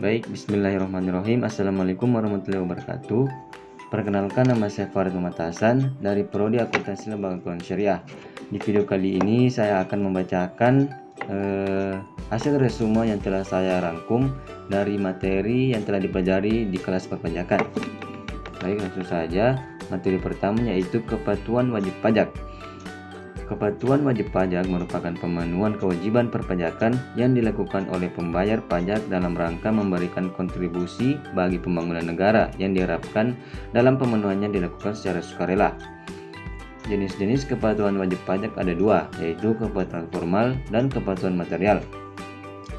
Baik, bismillahirrahmanirrahim. Assalamualaikum warahmatullahi wabarakatuh. Perkenalkan, nama saya Farid Muhammad Hasan dari Prodi Akuntansi Lembaga Keuangan Syariah. Di video kali ini saya akan membacakan hasil resume yang telah saya rangkum dari materi yang telah dipelajari di kelas perpajakan. Baik, langsung saja. Materi pertama yaitu kepatuhan wajib pajak. Kepatuhan wajib pajak merupakan pemenuhan kewajiban perpajakan yang dilakukan oleh pembayar pajak dalam rangka memberikan kontribusi bagi pembangunan negara yang diharapkan dalam pemenuhannya dilakukan secara sukarela. Jenis-jenis kepatuhan wajib pajak ada dua, yaitu kepatuhan formal dan kepatuhan material.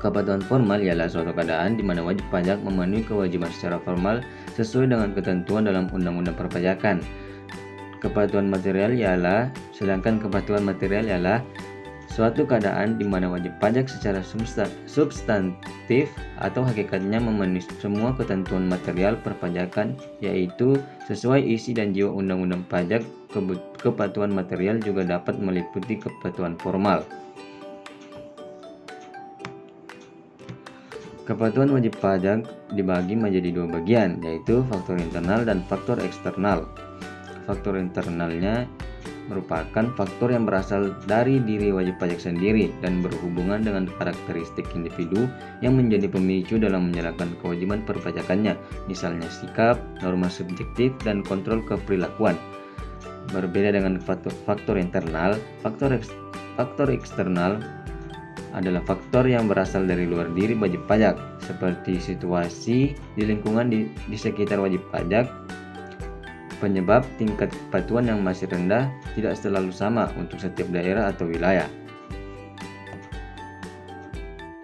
Kepatuhan formal ialah suatu keadaan di mana wajib pajak memenuhi kewajiban secara formal sesuai dengan ketentuan dalam Undang-Undang Perpajakan. Kepatuhan material ialah suatu keadaan di mana wajib pajak secara substantif atau hakikatnya memenuhi semua ketentuan material perpajakan, yaitu sesuai isi dan jiwa Undang-Undang Pajak. Kepatuhan material juga dapat meliputi kepatuhan formal. Kepatuhan wajib pajak dibagi menjadi dua bagian, yaitu faktor internal dan faktor eksternal. Faktor internalnya merupakan faktor yang berasal dari diri wajib pajak sendiri dan berhubungan dengan karakteristik individu yang menjadi pemicu dalam menjalankan kewajiban perpajakannya, misalnya sikap, norma subjektif, dan kontrol keperilakuan. Berbeda dengan faktor internal, faktor eksternal adalah faktor yang berasal dari luar diri wajib pajak, seperti situasi di lingkungan di sekitar wajib pajak. Penyebab tingkat kepatuhan yang masih rendah tidak selalu sama untuk setiap daerah atau wilayah.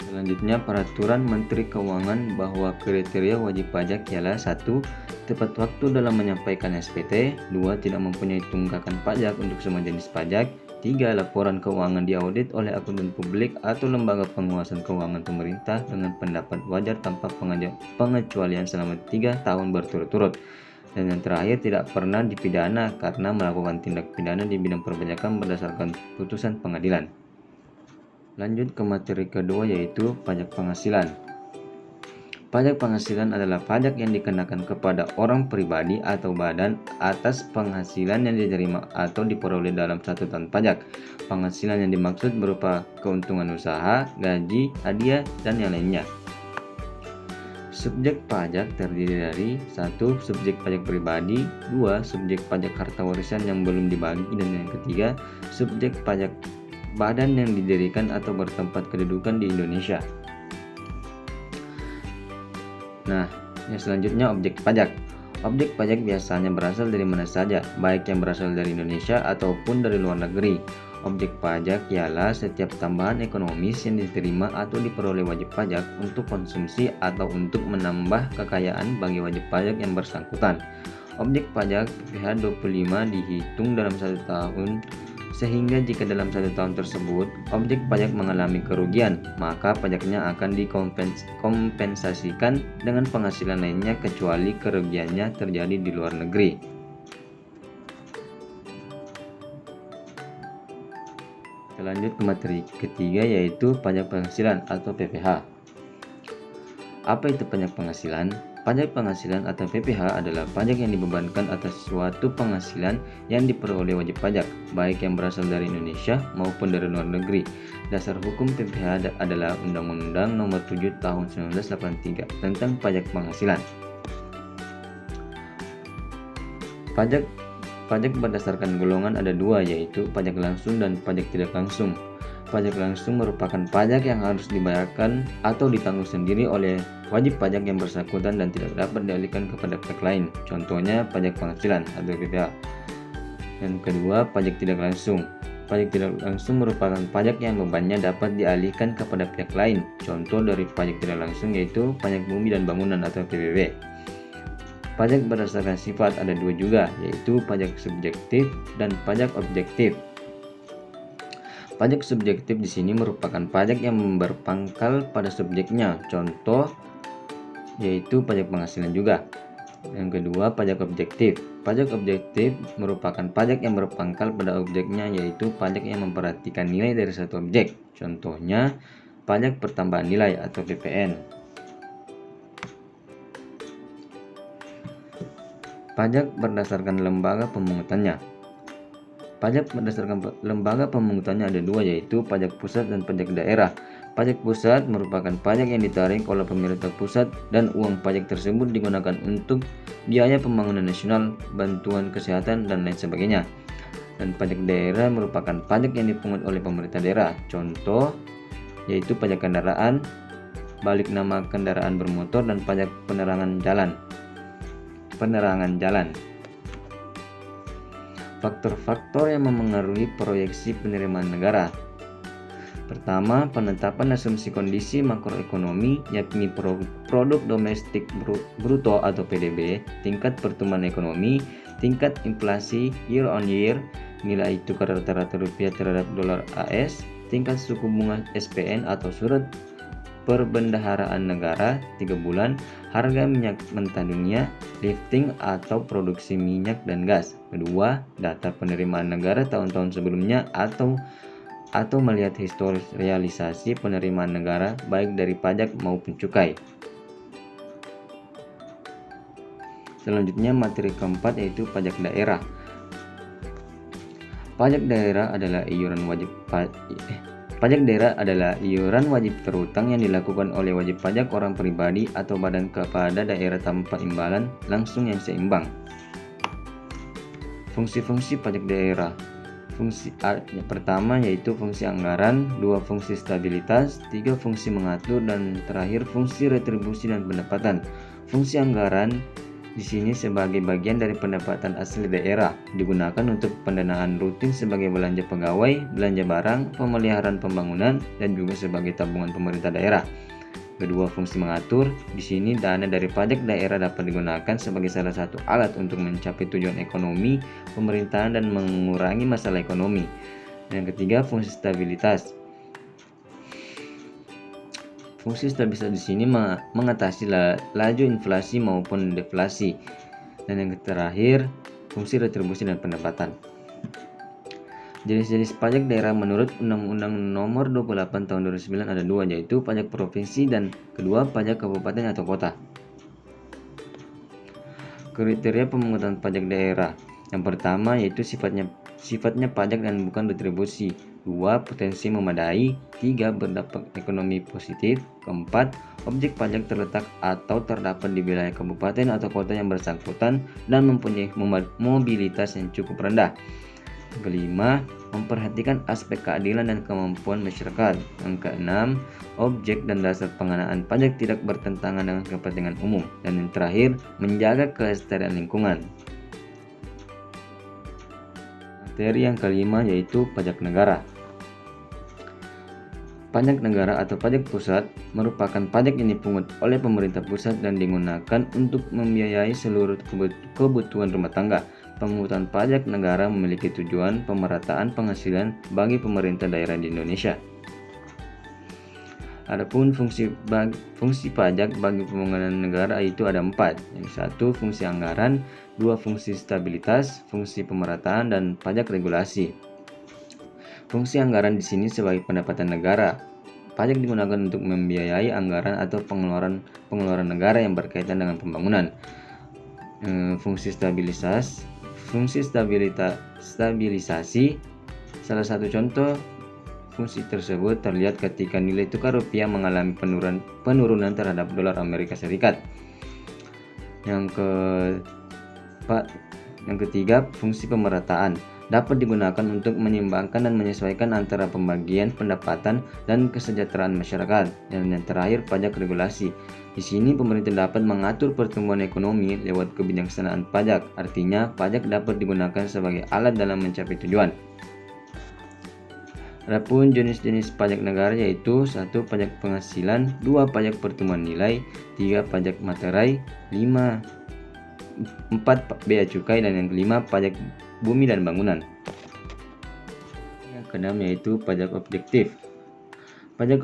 Selanjutnya, peraturan Menteri Keuangan bahwa kriteria wajib pajak ialah 1. Tepat waktu dalam menyampaikan SPT. 2. Tidak mempunyai tunggakan pajak untuk semua jenis pajak. 3. Laporan keuangan diaudit oleh akuntan publik atau lembaga pengawasan keuangan pemerintah dengan pendapat wajar tanpa pengecualian selama 3 tahun berturut-turut. Dan yang terakhir, tidak pernah dipidana karena melakukan tindak pidana di bidang perpajakan berdasarkan putusan pengadilan. Lanjut ke materi kedua, yaitu pajak penghasilan. Pajak penghasilan adalah pajak yang dikenakan kepada orang pribadi atau badan atas penghasilan yang diterima atau diperoleh dalam satu tahun pajak. Penghasilan yang dimaksud berupa keuntungan usaha, gaji, hadiah, dan yang lainnya. Subjek pajak terdiri dari 1. Subjek pajak pribadi, 2. Subjek pajak harta warisan yang belum dibagi, dan yang ketiga, subjek pajak badan yang didirikan atau bertempat kedudukan di Indonesia. Nah, yang selanjutnya objek pajak. Objek pajak biasanya berasal dari mana saja, baik yang berasal dari Indonesia ataupun dari luar negeri. Objek pajak ialah setiap tambahan ekonomis yang diterima atau diperoleh wajib pajak untuk konsumsi atau untuk menambah kekayaan bagi wajib pajak yang bersangkutan. Objek pajak PPh 25 dihitung dalam 1 tahun, sehingga jika dalam 1 tahun tersebut objek pajak mengalami kerugian, maka pajaknya akan dikompensasikan dengan penghasilan lainnya kecuali kerugiannya terjadi di luar negeri. Lanjut ke materi ketiga, yaitu pajak penghasilan atau PPh. Apa itu pajak penghasilan? Pajak penghasilan atau PPh adalah pajak yang dibebankan atas suatu penghasilan yang diperoleh wajib pajak, baik yang berasal dari Indonesia maupun dari luar negeri. Dasar hukum PPh adalah Undang-Undang Nomor 7 Tahun 1983 tentang pajak penghasilan. Pajak berdasarkan golongan ada dua, yaitu pajak langsung dan pajak tidak langsung. Pajak langsung merupakan pajak yang harus dibayarkan atau ditanggung sendiri oleh wajib pajak yang bersangkutan dan tidak dapat dialihkan kepada pihak lain. Contohnya pajak penghasilan atau PPh. Dan kedua, pajak tidak langsung. Pajak tidak langsung merupakan pajak yang bebannya dapat dialihkan kepada pihak lain. Contoh dari pajak tidak langsung yaitu pajak bumi dan bangunan atau PBB. Pajak berdasarkan sifat ada dua juga, yaitu pajak subjektif dan pajak objektif. Pajak subjektif di sini merupakan pajak yang berpangkal pada subjeknya, contoh yaitu pajak penghasilan juga. Yang kedua, pajak objektif. Pajak objektif merupakan pajak yang berpangkal pada objeknya, yaitu pajak yang memperhatikan nilai dari satu objek, contohnya pajak pertambahan nilai atau PPN. Pajak berdasarkan lembaga pemungutannya. Pajak berdasarkan lembaga pemungutannya ada dua, yaitu pajak pusat dan pajak daerah. Pajak pusat merupakan pajak yang ditarik oleh pemerintah pusat dan uang pajak tersebut digunakan untuk biaya pembangunan nasional, bantuan kesehatan, dan lain sebagainya. Dan pajak daerah merupakan pajak yang dipungut oleh pemerintah daerah. Contoh yaitu pajak kendaraan, balik nama kendaraan bermotor, dan pajak penerangan jalan. Faktor-faktor yang memengaruhi proyeksi penerimaan negara. Pertama, penetapan asumsi kondisi makroekonomi, yakni produk domestik bruto atau PDB, tingkat pertumbuhan ekonomi, tingkat inflasi year on year, nilai tukar rata-rata rupiah terhadap dolar AS, tingkat suku bunga SPN atau surat perbendaharaan negara 3 bulan, harga minyak mentah dunia, lifting atau produksi minyak dan gas. Kedua, data penerimaan negara tahun-tahun sebelumnya atau melihat historis realisasi penerimaan negara baik dari pajak maupun cukai. Selanjutnya materi keempat yaitu pajak daerah. Pajak daerah adalah iuran wajib terhutang yang dilakukan oleh wajib pajak orang pribadi atau badan kepada daerah tanpa imbalan langsung yang seimbang. Fungsi-fungsi pajak daerah. Fungsi pertama yaitu fungsi anggaran, 2 fungsi stabilitas, 3 fungsi mengatur, dan terakhir fungsi retribusi dan pendapatan. Fungsi anggaran di sini sebagai bagian dari pendapatan asli daerah, digunakan untuk pendanaan rutin sebagai belanja pegawai, belanja barang, pemeliharaan pembangunan, dan juga sebagai tabungan pemerintah daerah. Kedua, fungsi mengatur. Di sini dana dari pajak daerah dapat digunakan sebagai salah satu alat untuk mencapai tujuan ekonomi pemerintahan dan mengurangi masalah ekonomi. Yang ketiga, fungsi stabilitas. Fungsi stabilitas di sini mengatasi laju inflasi maupun deflasi. Dan yang terakhir, fungsi retribusi dan pendapatan. Jenis-jenis pajak daerah menurut Undang-Undang Nomor 28 Tahun 2009 ada dua, yaitu pajak provinsi dan kedua pajak kabupaten atau kota. Kriteria pemungutan pajak daerah. Yang pertama yaitu sifatnya pajak dan bukan retribusi. 2. Potensi memadai. 3. Berdampak ekonomi positif. 4. Objek pajak terletak atau terdapat di wilayah kabupaten atau kota yang bersangkutan dan mempunyai mobilitas yang cukup rendah. Kelima, memperhatikan aspek keadilan dan kemampuan masyarakat. Yang keenam, objek dan dasar pengenaan pajak tidak bertentangan dengan kepentingan umum. Dan yang terakhir, menjaga kelestarian lingkungan. Materi yang kelima yaitu pajak negara. Pajak negara atau pajak pusat merupakan pajak yang dipungut oleh pemerintah pusat dan digunakan untuk membiayai seluruh kebutuhan rumah tangga. Pemungutan pajak negara memiliki tujuan pemerataan penghasilan bagi pemerintah daerah di Indonesia. Adapun fungsi pajak bagi pembangunan negara itu ada 4. Yang 1, fungsi anggaran, 2, fungsi stabilitas, fungsi pemerataan, dan pajak regulasi. Fungsi anggaran di sini sebagai pendapatan negara. Pajak digunakan untuk membiayai anggaran atau pengeluaran negara yang berkaitan dengan pembangunan. Fungsi stabilisasi. Salah satu contoh fungsi tersebut terlihat ketika nilai tukar rupiah mengalami penurunan terhadap dolar Amerika Serikat. Yang ketiga, fungsi pemerataan dapat digunakan untuk menyeimbangkan dan menyesuaikan antara pembagian pendapatan dan kesejahteraan masyarakat. Dan yang terakhir, pajak regulasi. Di sini pemerintah dapat mengatur pertumbuhan ekonomi lewat kebijaksanaan pajak. Artinya, pajak dapat digunakan sebagai alat dalam mencapai tujuan. Adapun jenis-jenis pajak negara yaitu 1. Pajak penghasilan, 2. Pajak pertumbuhan nilai, 3. Pajak materai, 4. Bea cukai, dan yang kelima pajak bumi dan bangunan. Yang keenam yaitu pajak objektif. Pajak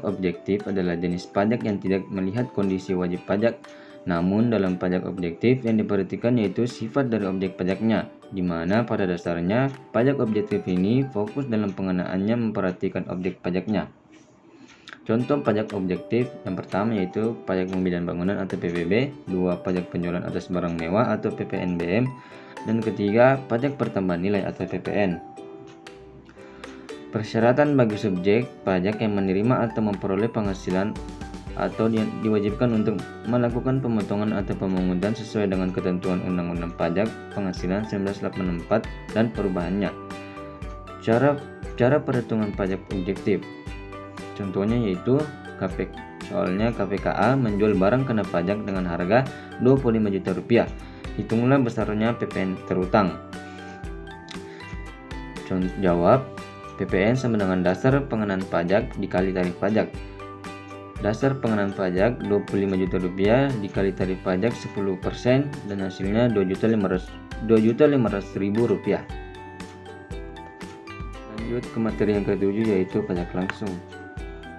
objektif adalah jenis pajak yang tidak melihat kondisi wajib pajak. Namun dalam pajak objektif yang diperhatikan yaitu sifat dari objek pajaknya, di mana pada dasarnya pajak objektif ini fokus dalam pengenaannya memperhatikan objek pajaknya. Contoh pajak objektif yang pertama yaitu pajak mobil dan bangunan atau PBB, 2 pajak penjualan atas barang mewah atau PPNBM, dan ketiga pajak pertambahan nilai atau PPN. Persyaratan bagi subjek pajak yang menerima atau memperoleh penghasilan atau diwajibkan untuk melakukan pemotongan atau pemungutan sesuai dengan ketentuan Undang-Undang Pajak Penghasilan 1984 dan perubahannya. Cara perhitungan pajak objektif. Contohnya yaitu soalnya KPKA menjual barang kena pajak dengan harga 25 juta rupiah. Hitunglah besarnya PPN terutang. Jawab, PPN sama dengan dasar pengenaan pajak dikali tarif pajak. Dasar pengenaan pajak 25 juta rupiah dikali tarif pajak 10% dan hasilnya 2.500.000 rupiah. Lanjut ke materi yang ketujuh yaitu pajak langsung.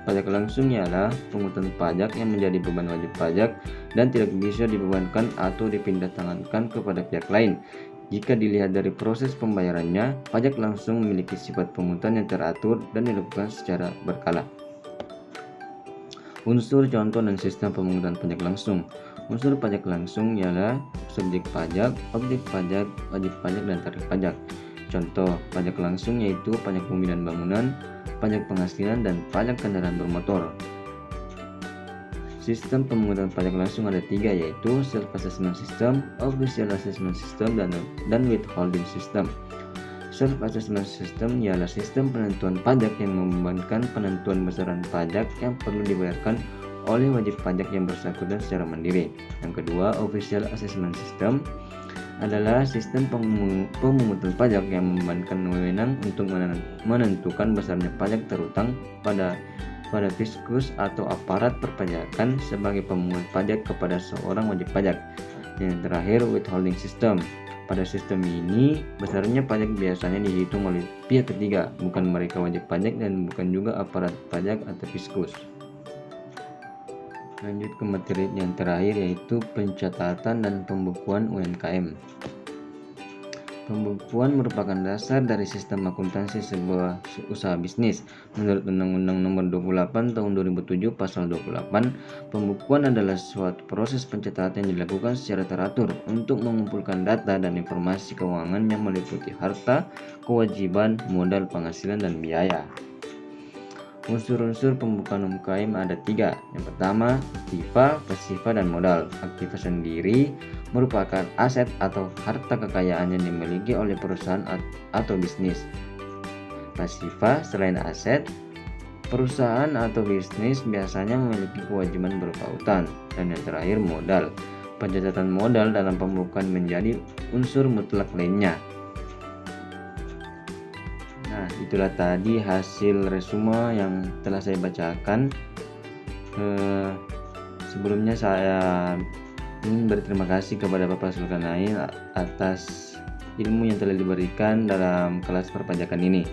Pajak langsung ialah pungutan pajak yang menjadi beban wajib pajak dan tidak bisa dibebankan atau dipindahtangankan kepada pihak lain. Jika dilihat dari proses pembayarannya, pajak langsung memiliki sifat pungutan yang teratur dan dilakukan secara berkala. Unsur, contoh, dan sistem pemungutan pajak langsung. Unsur pajak langsung ialah subjek pajak, objek pajak, wajib pajak, dan tarif pajak. Contoh pajak langsung yaitu pajak bumi dan bangunan, pajak penghasilan, dan pajak kendaraan bermotor. Sistem pemungutan pajak langsung ada 3 yaitu Self-Assessment System, Official Assessment System, dan Withholding System. Self-Assessment System ialah sistem penentuan pajak yang membebankan penentuan besaran pajak yang perlu dibayarkan oleh wajib pajak yang bersangkutan secara mandiri. Yang kedua, Official Assessment System adalah sistem pemungutan pajak yang membebankan wewenang untuk menentukan besarnya pajak terutang pada fiskus atau aparat perpajakan sebagai pemungut pajak kepada seorang wajib pajak. Yang terakhir, Withholding System. Pada sistem ini, besarnya pajak biasanya dihitung oleh pihak ketiga, bukan mereka wajib pajak dan bukan juga aparat pajak atau fiskus. Lanjut ke materi yang terakhir yaitu pencatatan dan pembukuan UMKM. Pembukuan merupakan dasar dari sistem akuntansi sebuah usaha bisnis. Menurut Undang-Undang Nomor 28 Tahun 2007 Pasal 28, pembukuan adalah suatu proses pencatatan yang dilakukan secara teratur untuk mengumpulkan data dan informasi keuangan yang meliputi harta, kewajiban, modal, penghasilan, dan biaya. Unsur-unsur pembukaan UMKM ada 3. Yang pertama, aktiva, pasifa, dan modal. Aktiva sendiri merupakan aset atau harta kekayaan yang dimiliki oleh perusahaan atau bisnis. Pasifa, selain aset, perusahaan atau bisnis biasanya memiliki kewajiban berupa utang. Dan yang terakhir, modal. Pencatatan modal dalam pembukuan menjadi unsur mutlak lainnya. Nah, itulah tadi hasil resume yang telah saya bacakan. Sebelumnya saya ingin berterima kasih kepada Bapak Zulkarnain atas ilmu yang telah diberikan dalam kelas perpajakan ini.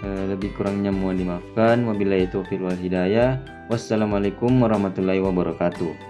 Lebih kurangnya mohon dimaafkan. Wabillahi taufiq wal hidayah. Wassalamualaikum warahmatullahi wabarakatuh.